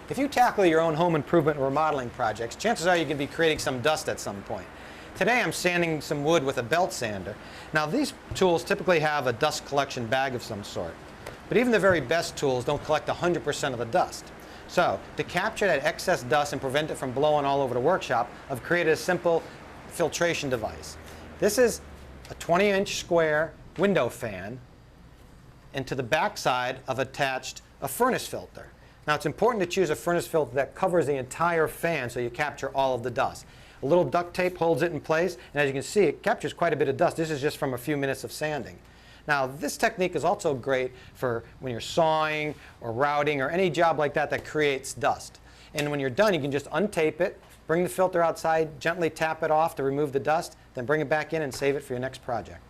If you tackle your own home improvement and remodeling projects, chances are you're going to be creating some dust at some point. Today I'm sanding some wood with a belt sander. Now these tools typically have a dust collection bag of some sort, but even the very best tools don't collect 100% of the dust. So to capture that excess dust and prevent it from blowing all over the workshop, I've created a simple filtration device. This is a 20-inch square window fan, and to the back side I've attached a furnace filter. Now it's important to choose a furnace filter that covers the entire fan so you capture all of the dust. A little duct tape holds it in place, and as you can see, it captures quite a bit of dust. This is just from a few minutes of sanding. Now this technique is also great for when you're sawing or routing or any job like that that creates dust. And when you're done, you can just untape it, bring the filter outside, gently tap it off to remove the dust, then bring it back in and save it for your next project.